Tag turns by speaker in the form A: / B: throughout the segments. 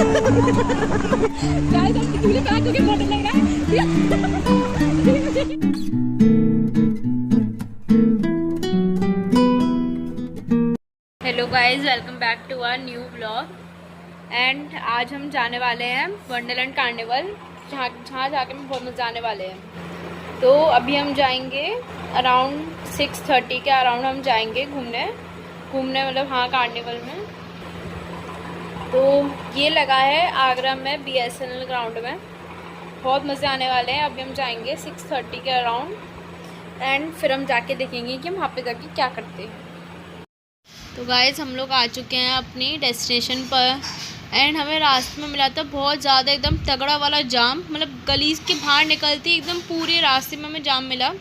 A: Hello guys, welcome back to our new blog. And आज हम जाने वाले हैं वंडरलैंड कार्निवल, जहाँ जाके हम बहुत मजा आने वाले हैं। तो अभी हम जाएंगे अराउंड 6:30 के अराउंड हम जाएंगे घूमने मतलब हाँ कार्निवल में। तो ये लगा है आगरा में BSNL ग्राउंड में, बहुत मज़े आने वाले हैं। अभी हम जाएंगे 6:30 के अराउंड एंड फिर हम जाके देखेंगे कि हम वहाँ पे जाके क्या करते हैं। तो गाइस हम लोग आ चुके हैं अपनी डेस्टिनेशन पर एंड हमें रास्ते में मिला था बहुत ज़्यादा एकदम तगड़ा वाला जाम, मतलब गली के बाहर निकलती एकदम पूरे रास्ते में हमें जाम मिला।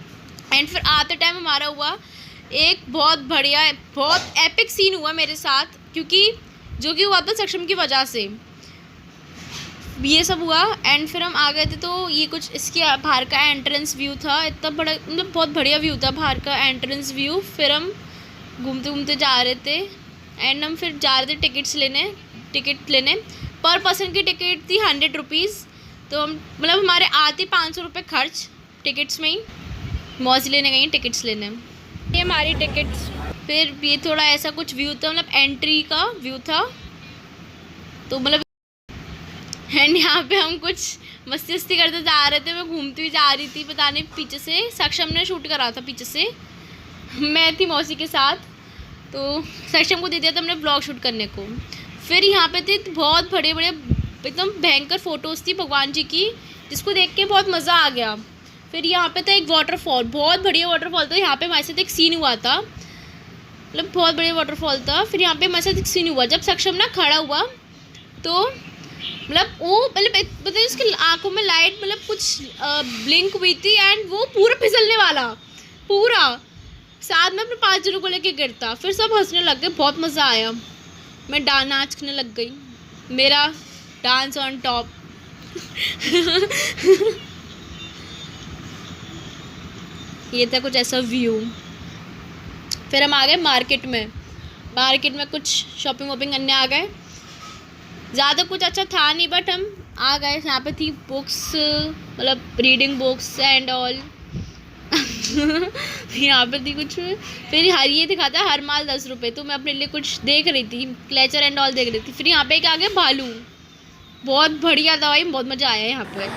A: एंड फिर आते टाइम हमारा हुआ एक बहुत बढ़िया बहुत एपिक सीन हुआ मेरे साथ, क्योंकि जो कि हुआ था सक्षम की वजह से ये सब हुआ। एंड फिर हम आ गए थे तो ये कुछ इसके बाहर का एंट्रेंस व्यू था, इतना बड़ा मतलब बहुत बढ़िया व्यू था बाहर का एंट्रेंस व्यू। फिर हम घूमते घूमते जा रहे थे एंड हम फिर जा रहे थे टिकट लेने। पर पर्सन की टिकट थी 100 रुपीज़। तो हम मतलब हमारे आते 500 रुपये खर्च टिकट्स में ही, मौसी लेने गई टिकट्स लेने। ये हमारी टिकट्स। फिर ये थोड़ा ऐसा कुछ व्यू था, मतलब एंट्री का व्यू था। तो मतलब एंड यहाँ पे हम कुछ मस्ती करते जा रहे थे, मैं घूमती हुई जा रही थी, पता नहीं पीछे से सक्षम ने शूट करा था, पीछे से मैं थी मौसी के साथ। तो सक्षम को दे दिया था हमने ब्लॉग शूट करने को। फिर यहाँ पे थे बहुत बड़े एकदम भयंकर फ़ोटोज़ थी भगवान जी की, जिसको देख के बहुत मज़ा आ गया। फिर यहाँ पे था एक वाटरफॉल, बहुत बढ़िया वाटरफॉल था। यहाँ पे हमारे साथ एक सीन हुआ था, मतलब बहुत बढ़िया वाटरफॉल था। फिर यहाँ पे हमारे साथ एक सीन हुआ जब सक्षम ना खड़ा हुआ, तो मतलब वो मतलब उसकी आँखों में लाइट मतलब कुछ ब्लिंक हुई थी एंड वो पूरा फिसलने वाला, पूरा साथ में अपने 5 जनों को लेके गिरता। फिर सब हंसने लग गए, बहुत मज़ा आया। मैं नाचने लग गई, मेरा डांस ऑन टॉप। ये था कुछ ऐसा व्यू। फिर हम आ गए मार्केट में कुछ शॉपिंग वॉपिंग करने आ गए। ज़्यादा कुछ अच्छा था नहीं बट हम आ गए। यहाँ पे थी बुक्स, मतलब रीडिंग बुक्स एंड ऑल। यहाँ पे थी कुछ। फिर ये दिखाता हर माल 10 रुपये। तो मैं अपने लिए कुछ देख रही थी, क्लेचर एंड ऑल देख रही थी। फिर यहाँ पे क्या आ गया भालू, बहुत बढ़िया था भाई, बहुत मज़ा आया यहाँ पे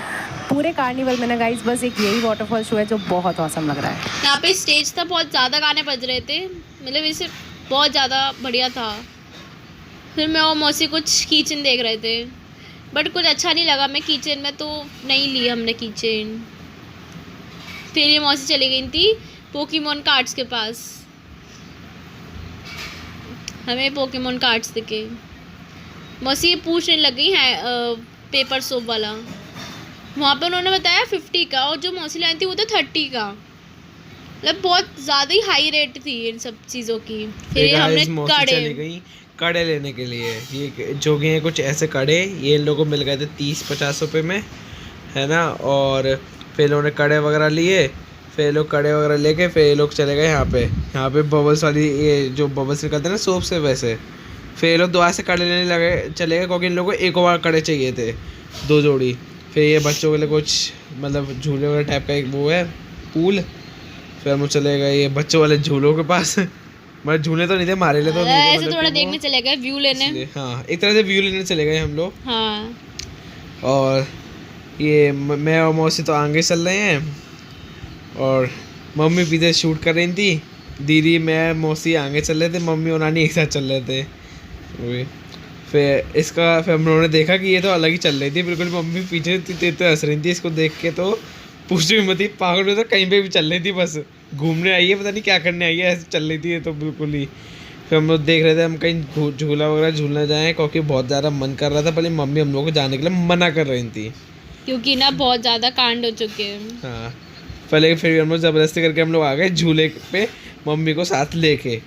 B: पूरे कार्निवल में ना गाइस। बस एक यही वाटरफॉल शो है जो बहुत औसम लग रहा है।
A: यहाँ पे स्टेज था, बहुत ज़्यादा गाने बज रहे थे, मतलब इसे बहुत ज़्यादा बढ़िया था। फिर मैं और मौसी कुछ कीचेन देख रहे थे बट कुछ अच्छा नहीं लगा मैं कीचेन में, तो नहीं ली हमने कीचेन। फिर ये मौसी चली गई थी पोकेमॉन कार्ड्स के पास, हमें पोकेमॉन कार्ड्स दिखे। मौसी ये पूछने लग गई है पेपर सोप वाला। वहाँ पे उन्होंने बताया 50 का और जो मौसी लाई थी वो तो 30 का, मतलब बहुत ज़्यादा ही हाई रेट थी इन सब चीज़ों की। फिर हमने
C: कड़े लेने के लिए, ये जो कि कुछ ऐसे कड़े ये इन लोगों को मिल गए थे 30-50 रुपये में, है ना। और फिर इन्होंने कड़े वगैरह लिए, फिर लोग कड़े वगैरह लेके फिर ये लोग चले गए यहाँ पे बबल्स वाली, ये जो बबल्स निकलते हैं ना सोप से, वैसे। फिर ये लोग दोबारा से कड़े लेने चले गए क्योंकि इन लोगों को एक और कड़े चाहिए थे, 2 जोड़ी। फिर ये बच्चों के लिए कुछ मतलब झूले वगैरह टाइप का एक वो है पूल। फिर हम चले गए ये बच्चों वाले झूलों के पास। मतलब झूले तो नहीं थे हमारे लिए, तो
A: ऐसे मतलब थोड़ा देखने चले गए, व्यू लेने।
C: हाँ, एक तरह से व्यू लेने चले गए हम लोग।
A: हाँ।
C: और ये मैं और मौसी तो आगे चल रहे हैं और मम्मी पीछे शूट कर रही थी। दीदी मैं मौसी आगे चल रहे थे, मम्मी और नानी एक साथ चल रहे थे। फिर हम लोगों ने देखा कि ये तो अलग ही चल रही थी बिल्कुल। मम्मी पीछे तो हंस रही थी इसको देख के, तो पूछती हुई मत थी, पागल में तो कहीं पे भी चल रही थी, बस घूमने आई है, पता नहीं क्या करने आई है, ऐसे चल रही थी ये तो बिल्कुल ही। फिर हम लोग देख रहे थे हम कहीं झूला वगैरह झूलना जाएँ, क्योंकि बहुत ज़्यादा मन कर रहा था। पहले मम्मी हम लोग को जाने के लिए मना कर रही थी
A: क्योंकि ना बहुत ज़्यादा कांड हो चुके हैं।
C: हाँ, पहले फिर हम लोग ज़बरदस्ती करके हम लोग आ गए झूले पे मम्मी को साथ लेके।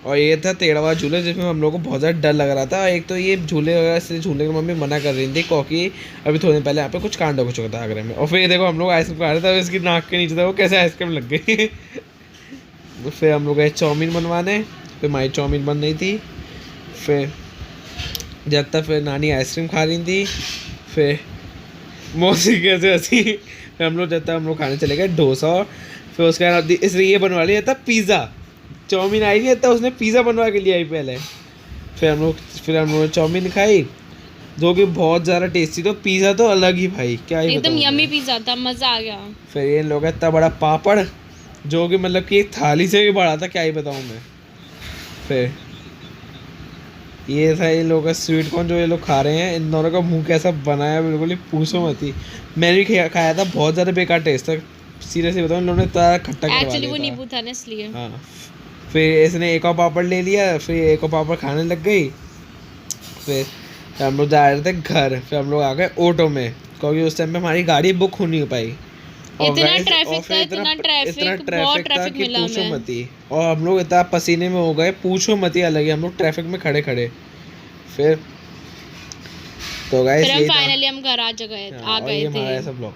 C: और ये था टेढ़वा झूला जिसमें हम लोग को बहुत ज़्यादा डर लग रहा था। एक तो ये झूले वगैरह से झूलने की मम्मी मना कर रही थी क्योंकि अभी थोड़े दिन पहले यहाँ पे कुछ कांड हो चुका था आगरा में। और फिर देखो हम लोग आइसक्रीम खा रहे थे, इसकी नाक के नीचे था वो कैसे आइसक्रीम लग गई। तो फिर हम लोग गए चाउमीन बनवाने, फिर माई चाउमीन बन रही थी। फिर जब तक फिर नानी आइसक्रीम खा रही थी, फिर मौसी कैसे हंसी, फिर हम लोग खाने चले गए डोसा, फिर उसके बाद इसलिए ये बनवा लिया था पिज़्ज़ा। चाउमीन आई नहीं था, उसने पिज़्ज़ा बनवा के लिया आई पहले। फिर हम लोग चाउमीन खाई जो कि बहुत ज़्यादा टेस्टी, तो पिज़्ज़ा तो अलग ही भाई, क्या ही
A: एकदम
C: बताऊं
A: यम्मी
C: मैं।
A: पिज्जा था, मजा आ गया।
C: फिर ये लोग इतना बड़ा पापड़ जो कि मतलब कि एक थाली से भी बड़ा था, क्या ही बताऊं मैं। फिर ये था ये लोग का स्वीट कॉर्न जो ये लोग खा रहे हैं, इन दोनों का मुंह कैसा बनाया बिल्कुल ही पूछो मत ही। मैंने भी खाया था, बहुत ज़्यादा बेकार टेस्ट था, सीरियसली बताऊं, इन लोगों ने इतना खट्टा करवा
A: एक्चुअली
C: लिया
A: वो
C: था।
A: नींबू था ना इसलिए।
C: हाँ, फिर इसने एक और पापड़ ले लिया, फिर एक और पापड़ खाने लग गई। फिर हम लोग जा रहे थे घर, फिर हम लोग आ गए ऑटो में, क्योंकि उस टाइम पे हमारी गाड़ी बुक हो नहीं पाई। और
A: इतना
C: guys,
A: ट्रैफिक
C: और फिर
A: था, इतना ट्रैफिक, बहुत
C: था
A: ट्रैफिक
C: कि
A: मिला
C: पूछो
A: हमें।
C: मत ही। और हम लोग इतना पसीने में हो गए, पूछो मत ही, अलग ही हम लोग ट्रैफिक में खड़े खड़े। फिर तो गाइस
A: फिर हम
C: यही था।
A: फाइनली हम घर आ
C: हाँ, और
A: गए
C: ये हमारा
A: थे।
C: ऐसा ब्लॉग।